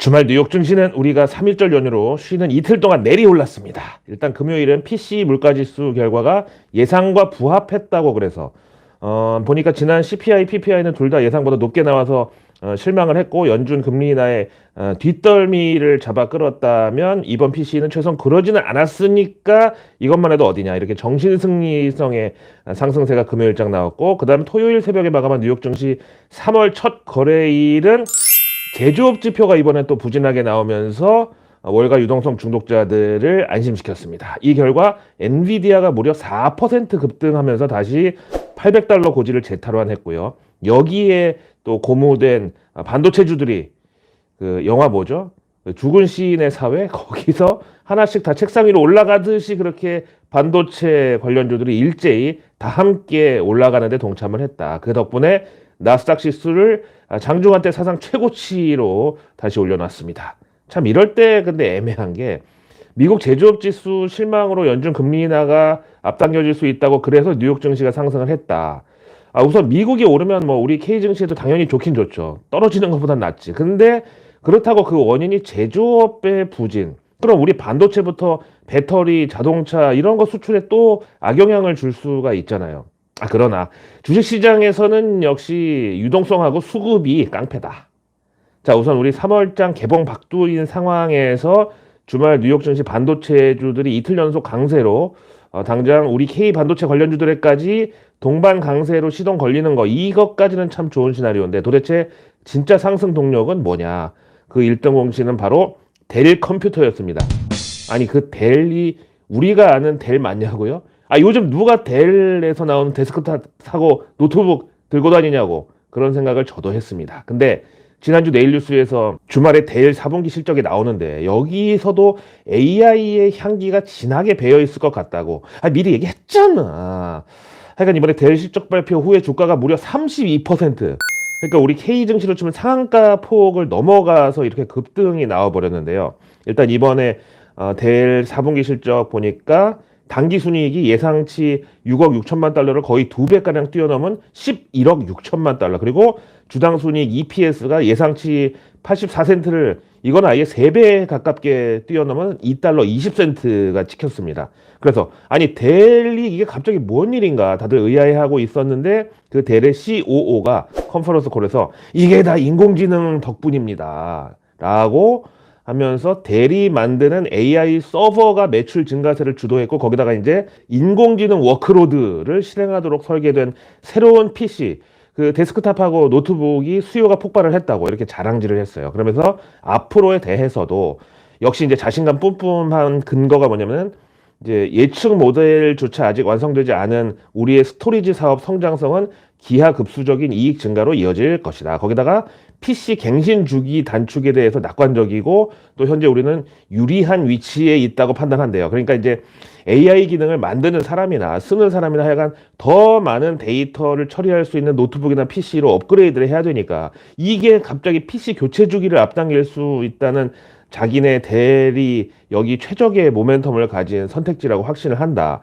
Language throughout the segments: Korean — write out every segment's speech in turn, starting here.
주말 뉴욕 증시는 우리가 3일절 연휴로 쉬는 이틀 동안 내리올랐습니다. 일단 금요일은 PC 물가지수 결과가 예상과 부합했다고 그래서 보니까 지난 CPI, PPI는 둘 다 예상보다 높게 나와서 실망을 했고 연준 금리 인하에 뒷덜미를 잡아 끌었다면 이번 PC는 최소한 그러지는 않았으니까 이것만 해도 어디냐 이렇게 정신승리성의 상승세가 금요일장 나왔고 그 다음 토요일 새벽에 마감한 뉴욕 증시 3월 첫 거래일은 제조업 지표가 이번에 또 부진하게 나오면서 월가 유동성 중독자들을 안심시켰습니다. 이 결과 엔비디아가 무려 4% 급등하면서 다시 $800 고지를 재탈환했고요. 여기에 또 고무된 반도체주들이 그 영화 뭐죠? 죽은 시인의 사회 거기서 하나씩 다 책상 위로 올라가듯이 그렇게 반도체 관련주들이 일제히 다 함께 올라가는데 동참을 했다. 그 덕분에 나스닥 지수를 장중한 때 사상 최고치로 다시 올려놨습니다. 참 이럴 때 근데 애매한 게 미국 제조업 지수 실망으로 연준 금리 인하가 앞당겨질 수 있다고 그래서 뉴욕 증시가 상승을 했다. 우선 미국이 오르면 뭐 우리 K 증시에도 당연히 좋긴 좋죠. 떨어지는 것보단 낫지. 근데 그렇다고 그 원인이 제조업의 부진. 그럼 우리 반도체부터 배터리, 자동차 이런 거 수출에 또 악영향을 줄 수가 있잖아요. 그러나 주식시장에서는 역시 유동성하고 수급이 깡패다. 자, 우선 우리 3월장 개봉 박두인 상황에서 주말 뉴욕 증시 반도체주들이 이틀 연속 강세로 당장 우리 K 반도체 관련주들에까지 동반 강세로 시동 걸리는 거 이것까지는 참 좋은 시나리오인데 도대체 진짜 상승 동력은 뭐냐? 그 1등 공신은 바로 델 컴퓨터였습니다. 아니 그 델이 우리가 아는 델 맞냐고요? 요즘 누가 델에서 나오는 데스크탑 사고 노트북 들고 다니냐고 그런 생각을 저도 했습니다. 근데 지난주 내일뉴스에서 주말에 델 4분기 실적이 나오는데 여기서도 AI의 향기가 진하게 배어 있을 것 같다고 미리 얘기했잖아. 하여간 이번에 델 실적 발표 후에 주가가 무려 32%. 그러니까 우리 K 증시로 치면 상한가 폭을 넘어가서 이렇게 급등이 나와버렸는데요. 일단 이번에 델 4분기 실적 보니까 당기 순이익이 예상치 6억 6천만 달러를 거의 2배가량 뛰어넘은 11억 6천만 달러. 그리고 주당 순이익 EPS가 예상치 84센트를 이건 아예 3배 가깝게 뛰어넘은 2달러 20센트가 찍혔습니다. 그래서 아니 델이 이게 갑자기 뭔 일인가 다들 의아해하고 있었는데 그 델의 COO가 컨퍼런스 콜에서 이게 다 인공지능 덕분입니다. 라고 하면서 델이 만드는 AI 서버가 매출 증가세를 주도했고 거기다가 이제 인공지능 워크로드를 실행하도록 설계된 새로운 PC 그 데스크탑하고 노트북이 수요가 폭발을 했다고 이렇게 자랑질을 했어요. 그러면서 앞으로에 대해서도 역시 이제 자신감 뿜뿜한 근거가 뭐냐면은 이제 예측 모델조차 아직 완성되지 않은 우리의 스토리지 사업 성장성은 기하급수적인 이익 증가로 이어질 것이다. 거기다가 PC 갱신 주기 단축에 대해서 낙관적이고 또 현재 우리는 유리한 위치에 있다고 판단한대요. 그러니까 이제 AI 기능을 만드는 사람이나 쓰는 사람이나 하여간 더 많은 데이터를 처리할 수 있는 노트북이나 PC로 업그레이드를 해야 되니까 이게 갑자기 PC 교체 주기를 앞당길 수 있다는 자기네 델이 여기 최적의 모멘텀을 가진 선택지라고 확신을 한다.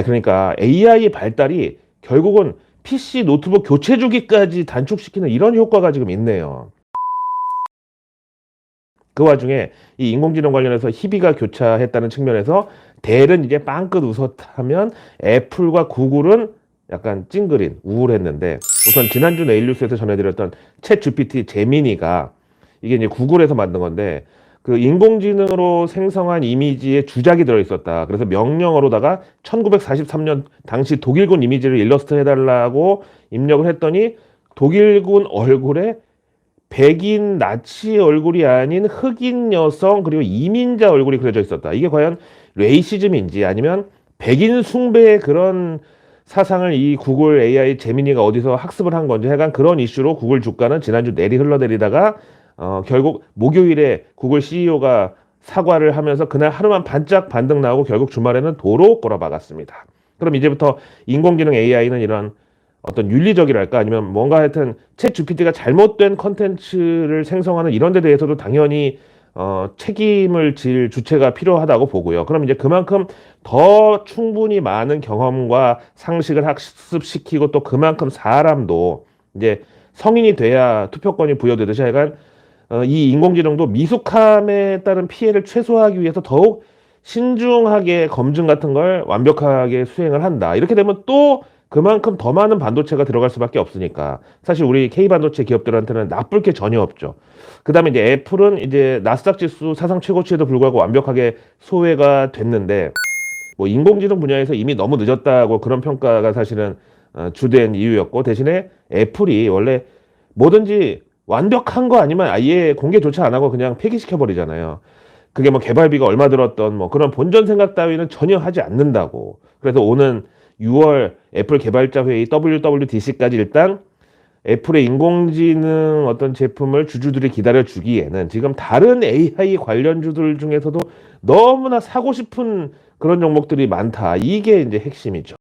그러니까 AI 발달이 결국은 PC 노트북 교체 주기까지 단축시키는 이런 효과가 지금 있네요. 그 와중에 이 인공지능 관련해서 희비가 교차했다는 측면에서 델은 이제 빵긋 웃었다면 애플과 구글은 약간 찡그린 우울했는데 우선 지난주 내일뉴스에서 전해드렸던 챗 GPT 제미니가 이게 이제 구글에서 만든 건데 그 인공지능으로 생성한 이미지에 주작이 들어있었다. 그래서 명령어로다가 1943년 당시 독일군 이미지를 일러스트 해달라고 입력을 했더니 독일군 얼굴에 백인 나치 얼굴이 아닌 흑인 여성 그리고 이민자 얼굴이 그려져 있었다. 이게 과연 레이시즘인지 아니면 백인 숭배의 그런 사상을 이 구글 AI 제미니가 어디서 학습을 한 건지 하여간 그런 이슈로 구글 주가는 지난주 내리 흘러내리다가 결국 목요일에 구글 CEO가 사과를 하면서 그날 하루만 반짝 반등 나오고 결국 주말에는 도로 꼬라박았습니다. 그럼 이제부터 인공지능 AI는 이런 어떤 윤리적이랄까 아니면 뭔가 하여튼 챗 GPT가 잘못된 컨텐츠를 생성하는 이런 데 대해서도 당연히 책임을 질 주체가 필요하다고 보고요. 그럼 이제 그만큼 더 충분히 많은 경험과 상식을 학습시키고 또 그만큼 사람도 이제 성인이 돼야 투표권이 부여되듯이 하여간 이 인공지능도 미숙함에 따른 피해를 최소화하기 위해서 더욱 신중하게 검증 같은 걸 완벽하게 수행을 한다. 이렇게 되면 또 그만큼 더 많은 반도체가 들어갈 수밖에 없으니까 사실 우리 K반도체 기업들한테는 나쁠 게 전혀 없죠. 그다음에 이제 애플은 이제 나스닥 지수 사상 최고치에도 불구하고 완벽하게 소외가 됐는데 뭐 인공지능 분야에서 이미 너무 늦었다고 그런 평가가 사실은 주된 이유였고 대신에 애플이 원래 뭐든지 완벽한 거 아니면 아예 공개조차 안 하고 그냥 폐기시켜 버리잖아요. 그게 뭐 개발비가 얼마 들었던 뭐 그런 본전 생각 따위는 전혀 하지 않는다고. 그래서 오는 6월 애플 개발자 회의 WWDC까지 일단 애플의 인공지능 어떤 제품을 주주들이 기다려 주기에는 지금 다른 AI 관련주들 중에서도 너무나 사고 싶은 그런 종목들이 많다. 이게 이제 핵심이죠.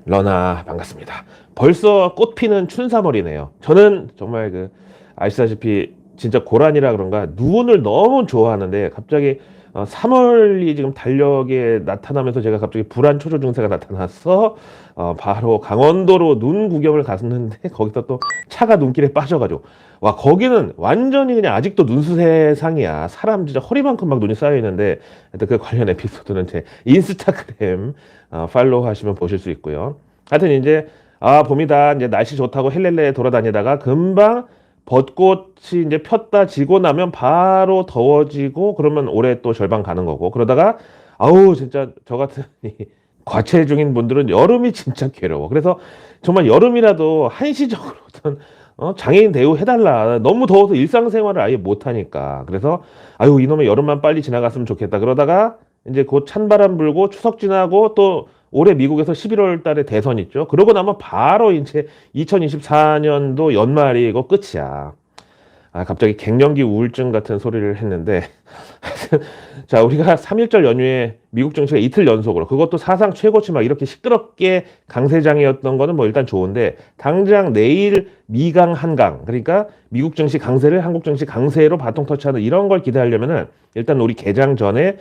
러나 반갑습니다. 벌써 꽃피는 춘삼월이네요. 저는 정말 아시다시피 진짜 고란이라 그런가 눈을 너무 좋아하는데 갑자기 3월이 지금 달력에 나타나면서 제가 갑자기 불안 초조 증세가 나타나서 바로 강원도로 눈 구경을 갔는데 거기서 또 차가 눈길에 빠져가지고 와 거기는 완전히 그냥 아직도 눈수세상이야. 사람 진짜 허리만큼 막 눈이 쌓여 있는데 그 관련 에피소드는 제 인스타그램 팔로우 하시면 보실 수 있고요. 하여튼 이제 봄이다 이제 날씨 좋다고 헬렐레 돌아다니다가 금방 벚꽃이 이제 폈다 지고 나면 바로 더워지고 그러면 올해 또 절반 가는 거고 그러다가 아우 진짜 저 같은 과체중인 분들은 여름이 진짜 괴로워. 그래서 정말 여름이라도 한시적으로든 장애인 대우 해달라. 너무 더워서 일상생활을 아예 못하니까. 그래서 아유 이놈의 여름만 빨리 지나갔으면 좋겠다. 그러다가 이제 곧 찬바람 불고 추석 지나고 또 올해 미국에서 11월 달에 대선 있죠. 그러고 나면 바로 이제 2024년도 연말이 이거 끝이야. 갑자기 갱년기 우울증 같은 소리를 했는데. 자, 우리가 3.1절 연휴에 미국 증시가 이틀 연속으로 그것도 사상 최고치 막 이렇게 시끄럽게 강세장이었던 거는 뭐 일단 좋은데 당장 내일 미강 한강 그러니까 미국 증시 강세를 한국 증시 강세로 바통 터치하는 이런 걸 기대하려면은 일단 우리 개장 전에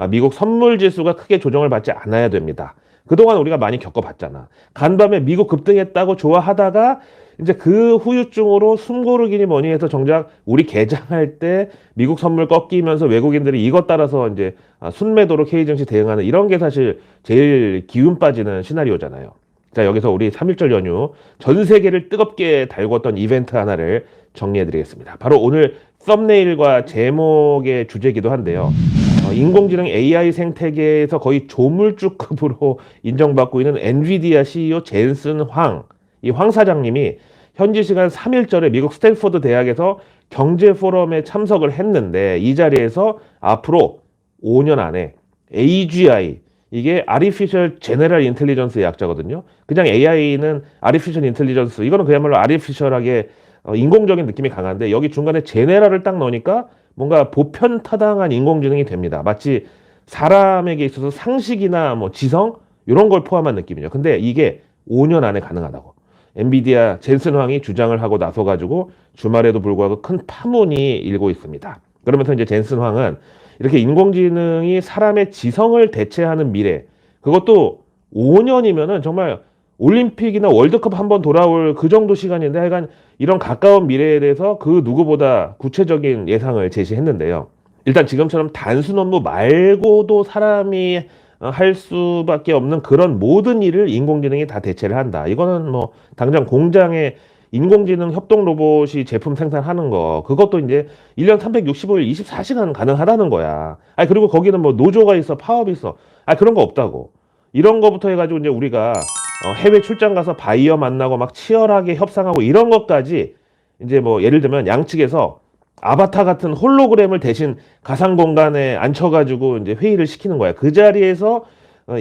미국 선물 지수가 크게 조정을 받지 않아야 됩니다. 그동안 우리가 많이 겪어봤잖아. 간밤에 미국 급등했다고 좋아하다가 이제 그 후유증으로 숨고르기니 뭐니 해서 정작 우리 개장할 때 미국 선물 꺾이면서 외국인들이 이것 따라서 이제 순매도로 K증시 대응하는 이런 게 사실 제일 기운 빠지는 시나리오잖아요. 자, 여기서 우리 3.1절 연휴 전 세계를 뜨겁게 달궜던 이벤트 하나를 정리해 드리겠습니다. 바로 오늘 썸네일과 제목의 주제이기도 한데요. 인공지능 AI 생태계에서 거의 조물주급으로 인정받고 있는 엔비디아 CEO 젠슨 황, 이 황 사장님이 현지 시간 3일절에 미국 스탠포드 대학에서 경제 포럼에 참석을 했는데 이 자리에서 앞으로 5년 안에 AGI, 이게 Artificial General Intelligence의 약자거든요. 그냥 AI는 Artificial Intelligence, 이거는 그야말로 아티피셜하게 인공적인 느낌이 강한데 여기 중간에 제네랄을 딱 넣으니까 뭔가 보편타당한 인공지능이 됩니다. 마치 사람에게 있어서 상식이나 뭐 지성 이런 걸 포함한 느낌이죠. 근데 이게 5년 안에 가능하다고 엔비디아 젠슨 황이 주장을 하고 나서가지고 주말에도 불구하고 큰 파문이 일고 있습니다. 그러면서 이제 젠슨 황은 이렇게 인공지능이 사람의 지성을 대체하는 미래, 그것도 5년이면은 정말 올림픽이나 월드컵 한번 돌아올 그 정도 시간인데 하여간 이런 가까운 미래에 대해서 그 누구보다 구체적인 예상을 제시했는데요. 일단 지금처럼 단순 업무 말고도 사람이 할 수밖에 없는 그런 모든 일을 인공지능이 다 대체를 한다. 이거는 뭐 당장 공장에 인공지능 협동 로봇이 제품 생산하는 거 그것도 이제 1년 365일 24시간 가능하다는 거야. 그리고 거기는 뭐 노조가 있어, 파업이 있어. 그런 거 없다고. 이런 거부터 해가지고 이제 우리가 해외 출장 가서 바이어 만나고 막 치열하게 협상하고 이런 것까지 이제 뭐 예를 들면 양측에서 아바타 같은 홀로그램을 대신 가상 공간에 앉혀가지고 이제 회의를 시키는 거야. 그 자리에서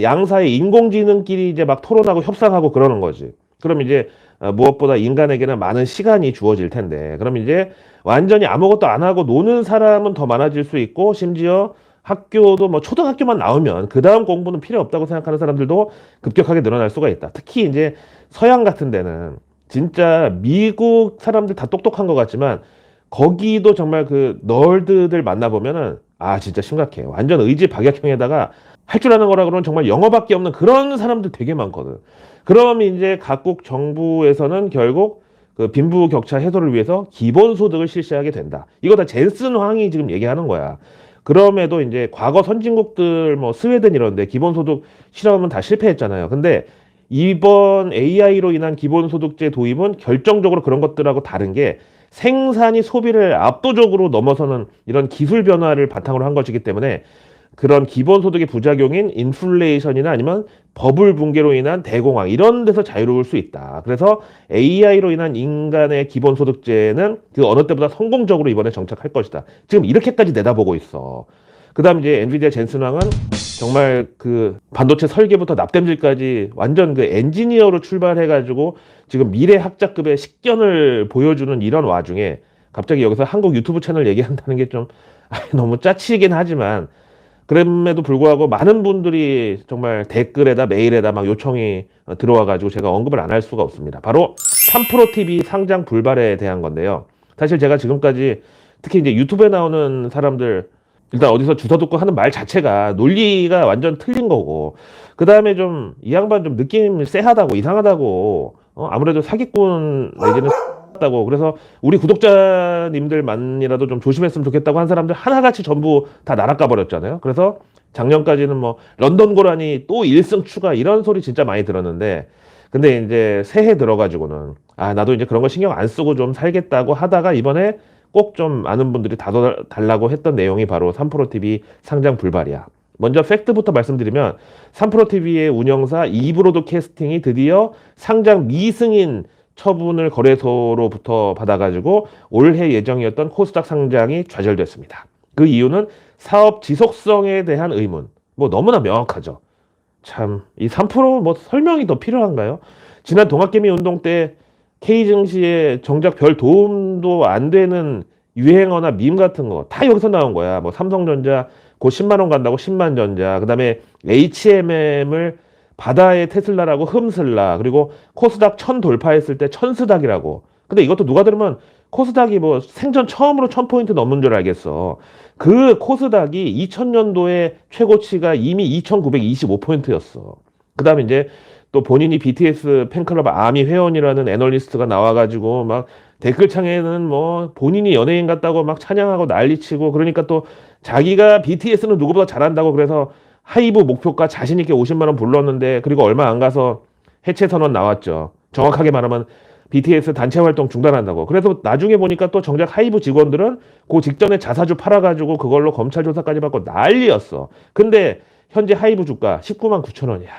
양사의 인공지능끼리 이제 막 토론하고 협상하고 그러는 거지. 그럼 이제 무엇보다 인간에게는 많은 시간이 주어질 텐데, 그럼 이제 완전히 아무것도 안 하고 노는 사람은 더 많아질 수 있고, 심지어 학교도 뭐 초등학교만 나오면 그 다음 공부는 필요 없다고 생각하는 사람들도 급격하게 늘어날 수가 있다. 특히 이제 서양 같은 데는 진짜 미국 사람들 다 똑똑한 것 같지만 거기도 정말 그 널드들 만나보면은 진짜 심각해. 완전 의지 박약형에다가 할 줄 아는 거라 그러면 정말 영어밖에 없는 그런 사람들 되게 많거든. 그럼 이제 각국 정부에서는 결국 그 빈부격차 해소를 위해서 기본소득을 실시하게 된다. 이거 다 젠슨 황이 지금 얘기하는 거야. 그럼에도 이제 과거 선진국들 뭐 스웨덴 이런데 기본소득 실험은 다 실패했잖아요. 근데 이번 AI로 인한 기본소득제 도입은 결정적으로 그런 것들하고 다른 게 생산이 소비를 압도적으로 넘어서는 이런 기술 변화를 바탕으로 한 것이기 때문에 그런 기본소득의 부작용인 인플레이션이나 아니면 버블 붕괴로 인한 대공황 이런 데서 자유로울 수 있다. 그래서 AI로 인한 인간의 기본소득제는 그 어느 때보다 성공적으로 이번에 정착할 것이다. 지금 이렇게까지 내다보고 있어. 그다음 이제 엔비디아 젠슨왕은 정말 그 반도체 설계부터 납땜질까지 완전 그 엔지니어로 출발해가지고 지금 미래 학자급의 식견을 보여주는 이런 와중에 갑자기 여기서 한국 유튜브 채널 얘기한다는 게 좀 너무 짜치긴 하지만 그럼에도 불구하고 많은 분들이 정말 댓글에다 메일에다 막 요청이 들어와가지고 제가 언급을 안 할 수가 없습니다. 바로 3프로TV 상장 불발에 대한 건데요. 사실 제가 지금까지 특히 이제 유튜브에 나오는 사람들 일단 어디서 주워 듣고 하는 말 자체가 논리가 완전 틀린 거고 그 다음에 좀 이 양반 좀 느낌 쎄하다고 이상하다고 아무래도 사기꾼 내지는 다고 그래서 우리 구독자님들만이라도 좀 조심했으면 좋겠다고 한 사람들 하나같이 전부 다 날아가 버렸잖아요. 그래서 작년까지는 뭐 런던 고라니 또 1승 추가 이런 소리 진짜 많이 들었는데 근데 이제 새해 들어가지고는 아 나도 이제 그런 거 신경 안 쓰고 좀 살겠다고 하다가 이번에 꼭 좀 많은 분들이 다뤄달라고 했던 내용이 바로 3프로TV 상장 불발이야. 먼저 팩트부터 말씀드리면 3프로TV의 운영사 이브로드캐스팅이 드디어 상장 미승인 처분을 거래소로부터 받아가지고 올해 예정이었던 코스닥 상장이 좌절됐습니다. 그 이유는 사업 지속성에 대한 의문. 뭐 너무나 명확하죠. 참, 이 3%뭐 설명이 더 필요한가요? 지난 동학개미 운동 때 K 증시에 정작 별 도움도 안 되는 유행어나 밈 같은 거 다 여기서 나온 거야. 뭐 삼성전자 곧 10만 원 간다고 10만 전자, 그다음에 HMM을 바다의 테슬라라고 흠슬라, 그리고 코스닥 1000 돌파했을 때 천스닥이라고. 근데 이것도 누가 들으면 코스닥이 뭐 생전 처음으로 1000포인트 넘는 줄 알겠어. 그 코스닥이 2000년도에 최고치가 이미 2925포인트였어. 그 다음에 이제 또 본인이 BTS 팬클럽 아미 회원이라는 애널리스트가 나와가지고 막 댓글창에는 뭐 본인이 연예인 같다고 막 찬양하고 난리치고 그러니까 또 자기가 BTS는 누구보다 잘한다고 그래서 하이브 목표가 자신 있게 50만 원 불렀는데 그리고 얼마 안 가서 해체 선언 나왔죠. 정확하게 말하면 BTS 단체 활동 중단한다고. 그래서 나중에 보니까 또 정작 하이브 직원들은 그 직전에 자사주 팔아가지고 그걸로 검찰 조사까지 받고 난리였어. 근데 현재 하이브 주가 19만 9천 원이야.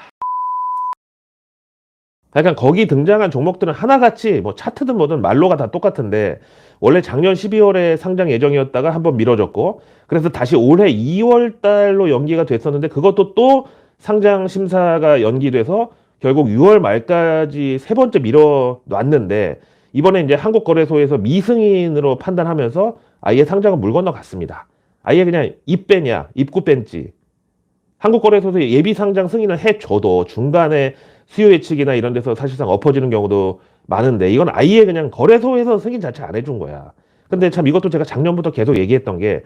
약간 거기 등장한 종목들은 하나같이 뭐 차트든 뭐든 말로가 다 똑같은데 원래 작년 12월에 상장 예정이었다가 한번 미뤄졌고 그래서 다시 올해 2월 달로 연기가 됐었는데 그것도 또 상장 심사가 연기돼서 결국 6월 말까지 세 번째 미뤄놨는데 이번에 이제 한국거래소에서 미승인으로 판단하면서 아예 상장은 물 건너갔습니다. 아예 그냥 입밴이야. 입구 밴지. 한국거래소에서 예비 상장 승인을 해줘도 중간에 수요 예측이나 이런 데서 사실상 엎어지는 경우도 많은데 이건 아예 그냥 거래소에서 승인 자체 안 해준 거야. 근데 참 이것도 제가 작년부터 계속 얘기했던 게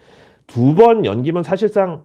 두 번 연기면 사실상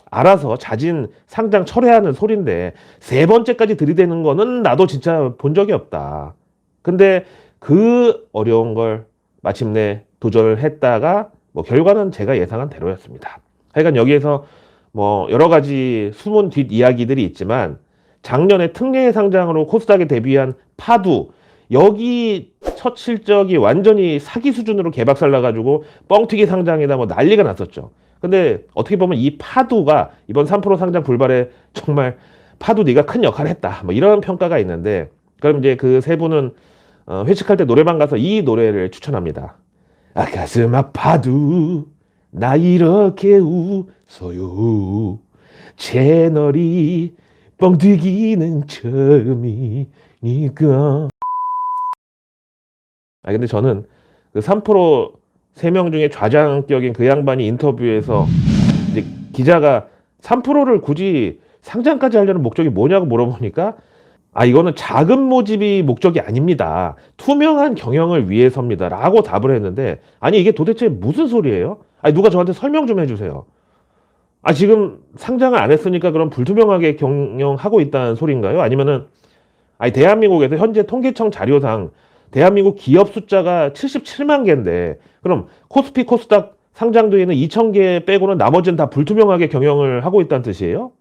알아서 자진 상장 철회하는 소린데 세 번째까지 들이대는 거는 나도 진짜 본 적이 없다. 근데 그 어려운 걸 마침내 도전을 했다가 뭐 결과는 제가 예상한 대로였습니다. 하여간 여기에서 뭐 여러 가지 숨은 뒷 이야기들이 있지만 작년에 특례 상장으로 코스닥에 데뷔한 파두 여기 첫 실적이 완전히 사기 수준으로 개박살 나가지고 뻥튀기 상장이다 뭐 난리가 났었죠. 근데 어떻게 보면 이 파두가 이번 3% 상장 불발에 정말 파두 네가 큰 역할을 했다 뭐 이런 평가가 있는데 그럼 이제 그 세 분은 회식할 때 노래방 가서 이 노래를 추천합니다. 아 가슴 아파도 나 이렇게 웃어요 채널이 뻥튀기는 처음이니까. 아 근데 저는 그 3% 3명 중에 좌장격인 그 양반이 인터뷰에서 이제 기자가 3%를 굳이 상장까지 하려는 목적이 뭐냐고 물어보니까 아 이거는 자금 모집이 목적이 아닙니다. 투명한 경영을 위해서입니다. 라고 답을 했는데 아니 이게 도대체 무슨 소리예요? 아니 누가 저한테 설명 좀 해주세요. 아 지금 상장을 안 했으니까 그럼 불투명하게 경영하고 있다는 소리인가요? 아니면은 아니, 대한민국에서 현재 통계청 자료상 대한민국 기업 숫자가 77만 개인데, 그럼 코스피, 코스닥 상장되어 있는 2,000개 빼고는 나머지는 다 불투명하게 경영을 하고 있다는 뜻이에요?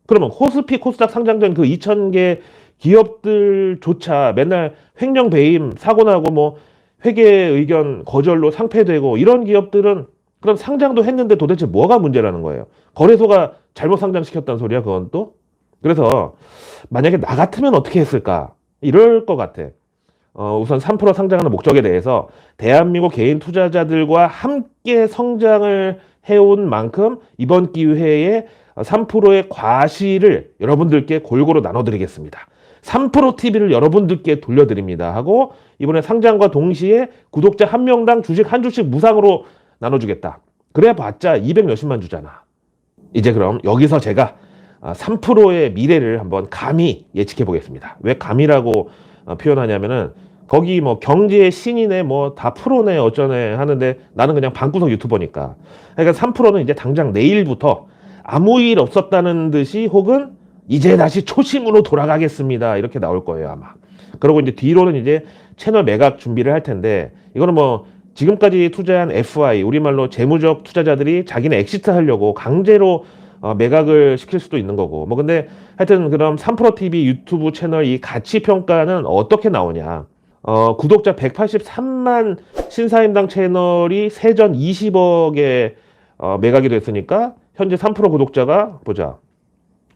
그러면 코스피, 코스닥 상장된 그 2,000개 기업들조차 맨날 횡령 배임, 사고 나고 뭐 회계 의견 거절로 상폐되고 이런 기업들은 그럼 상장도 했는데 도대체 뭐가 문제라는 거예요? 거래소가 잘못 상장시켰다는 소리야, 그건 또? 그래서 만약에 나 같으면 어떻게 했을까? 이럴 것 같아. 우선 3% 상장하는 목적에 대해서 대한민국 개인 투자자들과 함께 성장을 해온 만큼 이번 기회에 3%의 과실을 여러분들께 골고루 나눠드리겠습니다. 3%TV를 여러분들께 돌려드립니다 하고 이번에 상장과 동시에 구독자 한 명당 주식 한 주씩 무상으로 나눠주겠다. 그래 봤자 200 몇십만 주잖아. 이제 그럼 여기서 제가 3%의 미래를 한번 감히 예측해 보겠습니다. 왜 감이라고 표현하냐면은 거기 뭐 경제의 신이네 뭐 다 프로네 어쩌네 하는데 나는 그냥 방구석 유튜버니까. 그러니까 3%는 이제 당장 내일부터 아무 일 없었다는 듯이 혹은 이제 다시 초심으로 돌아가겠습니다 이렇게 나올 거예요 아마. 그리고 이제 뒤로는 이제 채널 매각 준비를 할 텐데 이거는 뭐 지금까지 투자한 FI 우리말로 재무적 투자자들이 자기네 엑시트 하려고 강제로 매각을 시킬 수도 있는 거고 뭐 근데 하여튼 그럼 3프로TV 유튜브 채널 이 가치 평가는 어떻게 나오냐. 구독자 183만 신사임당 채널이 세전 20억에 매각이 됐으니까 현재 3% 구독자가 보자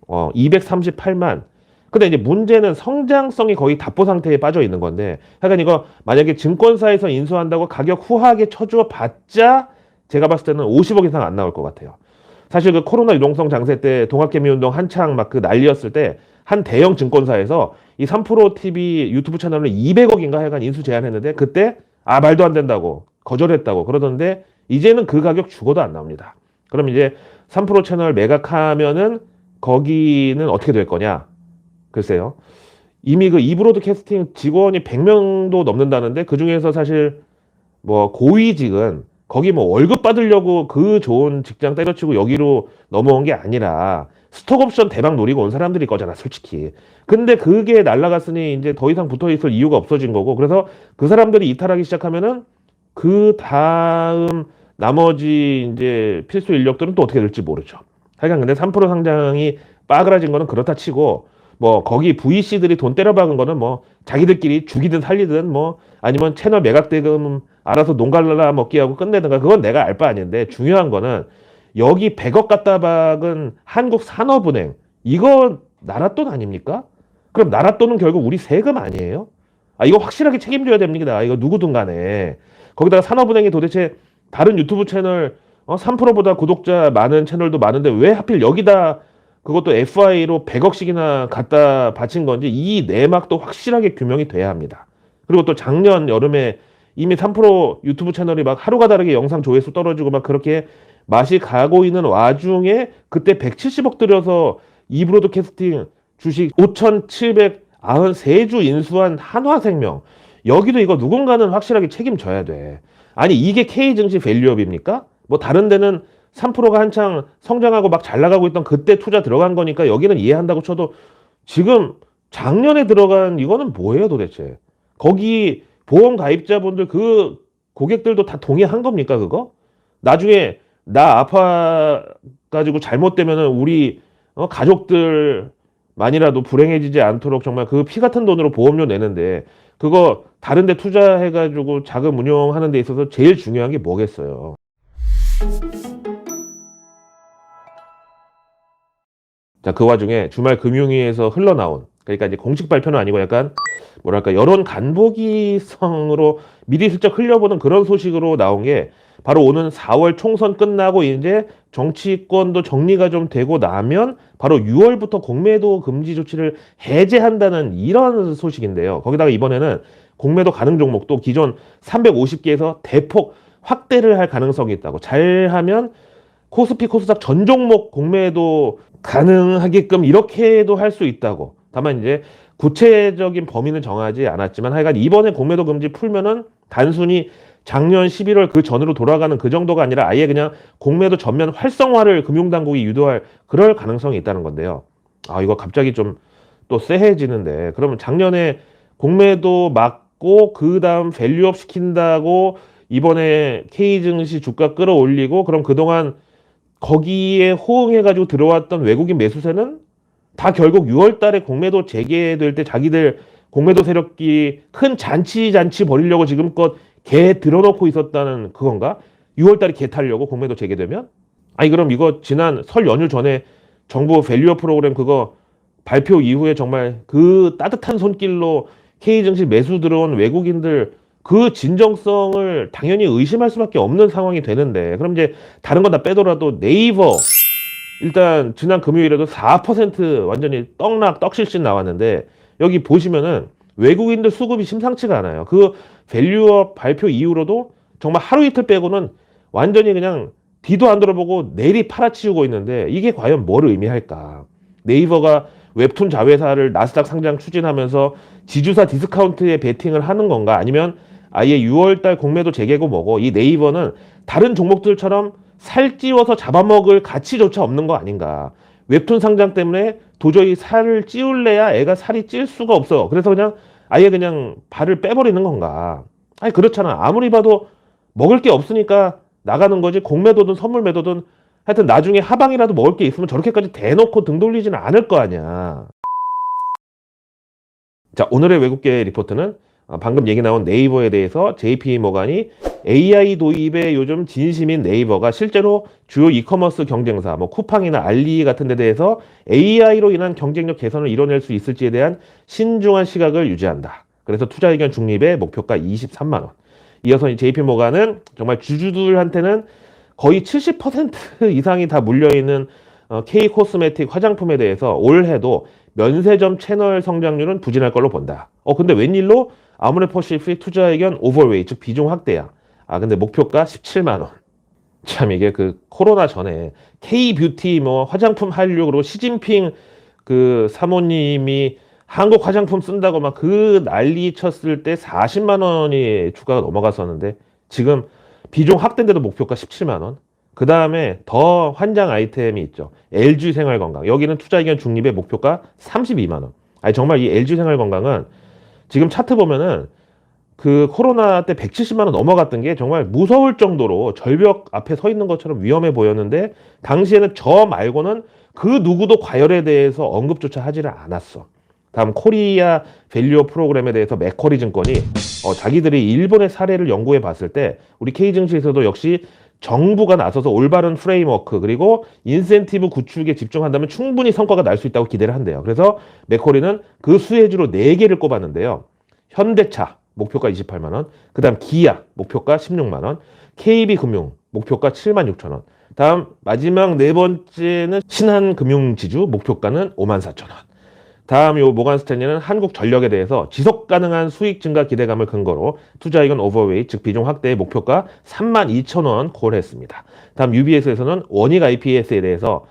238만. 근데 이제 문제는 성장성이 거의 답보 상태에 빠져 있는 건데 하여간 이거 만약에 증권사에서 인수한다고 가격 후하게 쳐주어 봤자 제가 봤을 때는 50억 이상 안 나올 것 같아요. 사실 그 코로나 유동성 장세 때 동학개미운동 한창 막 그 난리였을 때 한 대형 증권사에서 이 3프로TV 유튜브 채널을 200억인가 하여간 인수 제안했는데 그때 말도 안 된다고 거절했다고 그러던데 이제는 그 가격 죽어도 안 나옵니다. 그럼 이제 3프로 채널 매각하면은 거기는 어떻게 될 거냐? 글쎄요. 이미 그 이브로드캐스팅 직원이 100명도 넘는다는데 그 중에서 사실 뭐 고위직은 거기 뭐 월급 받으려고 그 좋은 직장 때려치고 여기로 넘어온 게 아니라 스톡옵션 대박 노리고 온 사람들이 거잖아, 솔직히. 근데 그게 날라갔으니 이제 더 이상 붙어 있을 이유가 없어진 거고 그래서 그 사람들이 이탈하기 시작하면은 그 다음 나머지 이제 필수 인력들은 또 어떻게 될지 모르죠. 하여간 근데 3% 상장이 빠그라진 거는 그렇다 치고 뭐 거기 VC들이 돈 때려박은 거는 뭐 자기들끼리 죽이든 살리든 뭐 아니면 채널 매각 대금 알아서 농 갈라 먹기 하고 끝내든가 그건 내가 알 바 아닌데 중요한 거는 여기 100억 갖다 박은 한국산업은행 이거 나라 돈 아닙니까? 그럼 나라 돈은 결국 우리 세금 아니에요? 이거 확실하게 책임져야 됩니다. 이거 누구든 간에. 거기다가 산업은행이 도대체 다른 유튜브 채널 3%보다 구독자 많은 채널도 많은데 왜 하필 여기다 그것도 FI로 100억씩이나 갖다 바친 건지 이 내막도 확실하게 규명이 돼야 합니다. 그리고 또 작년 여름에 이미 3% 유튜브 채널이 막 하루가 다르게 영상 조회수 떨어지고 막 그렇게 맛이 가고 있는 와중에 그때 170억 들여서 이브로드캐스팅 주식 5,793주 인수한 한화생명 여기도 이거 누군가는 확실하게 책임져야 돼. 아니 이게 K증시 밸류업입니까? 뭐 다른 데는 3%가 한창 성장하고 막 잘 나가고 있던 그때 투자 들어간 거니까 여기는 이해한다고 쳐도 지금 작년에 들어간 이거는 뭐예요 도대체? 거기 보험 가입자분들 그 고객들도 다 동의한 겁니까 그거? 나중에 나 아파가지고 잘못되면은 우리 가족들만이라도 불행해지지 않도록 정말 그 피 같은 돈으로 보험료 내는데 그거 다른 데 투자해가지고 자금 운용하는 데 있어서 제일 중요한 게 뭐겠어요? 자, 그 와중에 주말 금융위에서 흘러나온 그러니까 이제 공식 발표는 아니고 약간 뭐랄까 여론 간보기성으로 미리 슬쩍 흘려보는 그런 소식으로 나온 게 바로 오는 4월 총선 끝나고 이제 정치권도 정리가 좀 되고 나면 바로 6월부터 공매도 금지 조치를 해제한다는 이런 소식인데요. 거기다가 이번에는 공매도 가능 종목도 기존 350개에서 대폭 확대를 할 가능성이 있다고. 잘하면 코스피 코스닥 전 종목 공매도 가능하게끔 이렇게도 할 수 있다고. 다만 이제 구체적인 범위는 정하지 않았지만 하여간 이번에 공매도 금지 풀면은 단순히 작년 11월 그 전으로 돌아가는 그 정도가 아니라 아예 그냥 공매도 전면 활성화를 금융당국이 유도할 그럴 가능성이 있다는 건데요. 이거 갑자기 좀 또 쎄해지는데, 그러면 작년에 공매도 막고 그 다음 밸류업 시킨다고 이번에 K 증시 주가 끌어올리고, 그럼 그동안 거기에 호응해가지고 들어왔던 외국인 매수세는 다 결국 6월 달에 공매도 재개될 때 자기들 공매도 세력끼리 큰 잔치 벌이려고 지금껏 개 들어놓고 있었다는 그건가? 6월 달에 개 타려고 공매도 재개되면? 아니 그럼 이거 지난 설 연휴 전에 정부 밸류업 프로그램 그거 발표 이후에 정말 그 따뜻한 손길로 K증시 매수 들어온 외국인들 그 진정성을 당연히 의심할 수밖에 없는 상황이 되는데, 그럼 이제 다른 건 다 빼더라도 네이버 일단 지난 금요일에도 4% 완전히 떡실신 나왔는데, 여기 보시면은 외국인들 수급이 심상치가 않아요. 그 밸류업 발표 이후로도 정말 하루 이틀 빼고는 완전히 그냥 뒤도 안 돌아보고 내리 팔아치우고 있는데, 이게 과연 뭘 의미할까? 네이버가 웹툰 자회사를 나스닥 상장 추진하면서 지주사 디스카운트에 베팅을 하는 건가? 아니면 아예 6월달 공매도 재개고 뭐고, 이 네이버는 다른 종목들처럼 살찌워서 잡아먹을 가치조차 없는 거 아닌가? 웹툰 상장 때문에 도저히 살을 찌울래야 애가 살이 찔 수가 없어. 그래서 그냥 아예 그냥 발을 빼버리는 건가? 아니 그렇잖아. 아무리 봐도 먹을 게 없으니까 나가는 거지. 공매도든 선물 매도든 하여튼 나중에 하방이라도 먹을 게 있으면 저렇게까지 대놓고 등 돌리지는 않을 거 아니야. 자, 오늘의 외국계 리포트는 방금 얘기 나온 네이버에 대해서 JP모간이 AI 도입에 요즘 진심인 네이버가 실제로 주요 이커머스 경쟁사 뭐 쿠팡이나 알리 같은 데 대해서 AI로 인한 경쟁력 개선을 이뤄낼 수 있을지에 대한 신중한 시각을 유지한다. 그래서 투자 의견 중립의 목표가 23만 원. 이어서 JP모간은 정말 주주들한테는 거의 70% 이상이 다 물려있는 K 코스메틱 화장품에 대해서 올해도 면세점 채널 성장률은 부진할 걸로 본다. 근데 웬일로 아모레퍼시픽 투자 의견 오버웨이, 즉 비중 확대야. 근데 목표가 17만 원. 참 이게 그 코로나 전에 K-뷰티 뭐 화장품 하려고 시진핑 그 사모님이 한국 화장품 쓴다고 막 그 난리 쳤을 때 40만 원이 주가가 넘어갔었는데, 지금 비중 확대인데도 목표가 17만 원. 그 다음에 더 환장 아이템이 있죠. LG 생활건강. 여기는 투자 의견 중립의 목표가 32만 원. 아니 정말 이 LG 생활건강은 지금 차트 보면은 그 코로나 때 170만 원 넘어갔던 게 정말 무서울 정도로 절벽 앞에 서 있는 것처럼 위험해 보였는데, 당시에는 저 말고는 그 누구도 과열에 대해서 언급조차 하지를 않았어. 다음 코리아 밸류업 프로그램에 대해서 맥쿼리 증권이 자기들이 일본의 사례를 연구해 봤을 때 우리 K증시에서도 역시 정부가 나서서 올바른 프레임워크 그리고 인센티브 구축에 집중한다면 충분히 성과가 날 수 있다고 기대를 한대요. 그래서 맥쿼리는 그 수혜주로 4개를 꼽았는데요. 현대차 목표가 28만 원, 그 다음 기아 목표가 16만 원, KB금융 목표가 7만 6천 원, 다음 마지막 네 번째는 신한금융지주 목표가는 5만 4천 원. 다음 요 모간 스탠리는 한국전력에 대해서 지속 가능한 수익 증가 기대감을 근거로 투자 의견 오버웨이, 즉 비중 확대의 목표가 3만 2천 원 콜했습니다. 다음 UBS에서는 원익 IPS에 대해서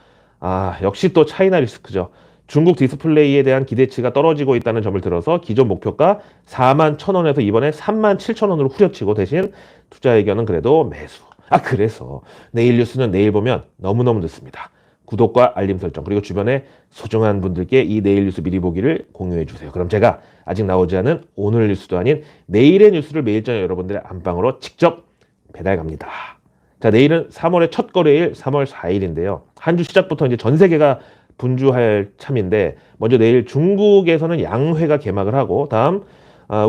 역시 또 차이나 리스크죠. 중국 디스플레이에 대한 기대치가 떨어지고 있다는 점을 들어서 기존 목표가 4만 1천 원에서 이번에 3만 7천 원으로 후려치고 대신 투자 의견은 그래도 매수. 그래서 내일 뉴스는 내일 보면 너무너무 늦습니다. 구독과 알림 설정 그리고 주변에 소중한 분들께 이 내일 뉴스 미리 보기를 공유해 주세요. 그럼 제가 아직 나오지 않은 오늘 뉴스도 아닌 내일의 뉴스를 매일 저녁 여러분들의 안방으로 직접 배달 갑니다. 자, 내일은 3월의 첫 거래일 3월 4일인데요. 한 주 시작부터 이제 전 세계가 분주할 참인데, 먼저 내일 중국에서는 양회가 개막을 하고, 다음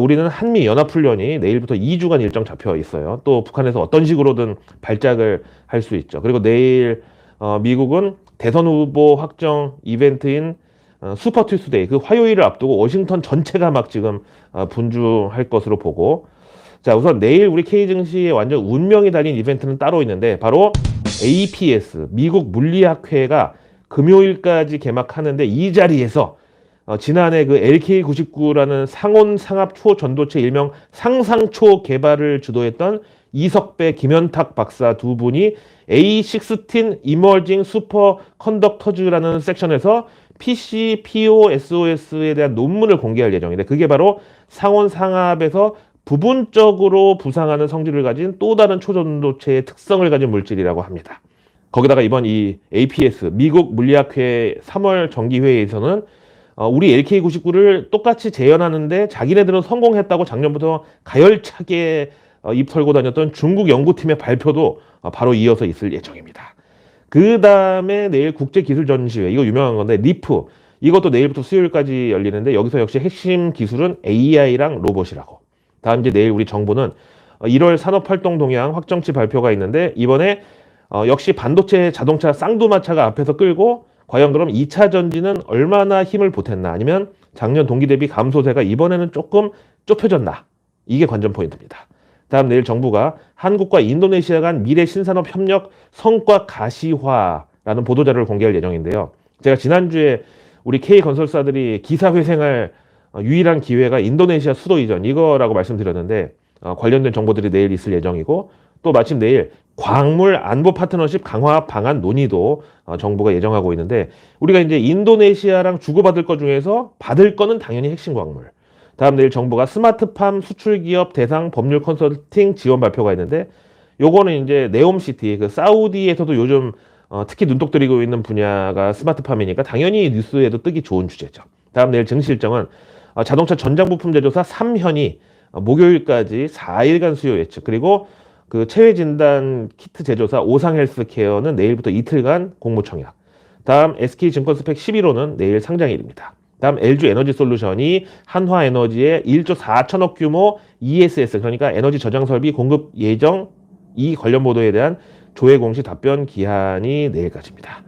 우리는 한미연합훈련이 내일부터 2주간 일정 잡혀 있어요. 또 북한에서 어떤 식으로든 발작을 할 수 있죠. 그리고 내일 미국은 대선 후보 확정 이벤트인 슈퍼 투스데이, 그 화요일을 앞두고 워싱턴 전체가 막 지금 분주할 것으로 보고, 자, 우선 내일 우리 K증시의 완전 운명이 달린 이벤트는 따로 있는데, 바로 APS 미국 물리학회가 금요일까지 개막하는데, 이 자리에서 지난해 그 LK99라는 상온 상압 초전도체 일명 상상초 개발을 주도했던 이석배, 김현탁 박사 두 분이 A16 Emerging Superconductors라는 섹션에서 PCPOSOS에 대한 논문을 공개할 예정인데, 그게 바로 상온 상압에서 부분적으로 부상하는 성질을 가진 또 다른 초전도체의 특성을 가진 물질이라고 합니다. 거기다가 이번 이 APS 미국 물리학회 3월 정기회의에서는 우리 LK99를 똑같이 재현하는데 자기네들은 성공했다고 작년부터 가열차게 입 털고 다녔던 중국 연구팀의 발표도 바로 이어서 있을 예정입니다. 그 다음에 내일 국제기술전시회, 이거 유명한 건데 리프, 이것도 내일부터 수요일까지 열리는데 여기서 역시 핵심 기술은 AI랑 로봇이라고. 다음 이제 내일 우리 정부는 1월 산업활동 동향 확정치 발표가 있는데 이번에 역시 반도체 자동차 쌍두마차가 앞에서 끌고 과연 그럼 2차 전지는 얼마나 힘을 보탰나, 아니면 작년 동기 대비 감소세가 이번에는 조금 좁혀졌나, 이게 관전 포인트입니다. 다음 내일 정부가 한국과 인도네시아 간 미래 신산업 협력 성과 가시화라는 보도자료를 공개할 예정인데요. 제가 지난주에 우리 K건설사들이 기사회생할 유일한 기회가 인도네시아 수도 이전 이거라고 말씀드렸는데 관련된 정보들이 내일 있을 예정이고, 또 마침 내일 광물 안보 파트너십 강화 방안 논의도 정부가 예정하고 있는데, 우리가 이제 인도네시아랑 주고받을 것 중에서 받을 거는 당연히 핵심 광물. 다음 내일 정부가 스마트팜 수출기업 대상 법률 컨설팅 지원 발표가 있는데, 요거는 이제 네옴시티, 그 사우디에서도 요즘 특히 눈독 들이고 있는 분야가 스마트팜이니까 당연히 뉴스에도 뜨기 좋은 주제죠. 다음 내일 증시 일정은 자동차 전장 부품 제조사 3현이 목요일까지 4일간 수요 예측, 그리고 그 체외 진단 키트 제조사 오상헬스케어는 내일부터 이틀간 공모청약. 다음 SK증권 스펙 11호는 내일 상장일입니다. 다음 LG 에너지 솔루션이 한화에너지의 1조 4천억 규모 ESS, 그러니까 에너지 저장 설비 공급 예정, 이 관련 보도에 대한 조회 공시 답변 기한이 내일까지입니다.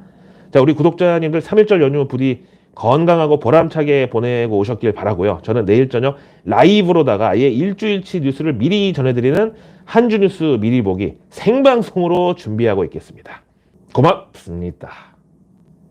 자, 우리 구독자님들 3.1절 연휴 부디 건강하고 보람차게 보내고 오셨길 바라고요. 저는 내일 저녁 라이브로다가 아예 일주일치 뉴스를 미리 전해드리는 한 주 뉴스 미리 보기 생방송으로 준비하고 있겠습니다. 고맙습니다.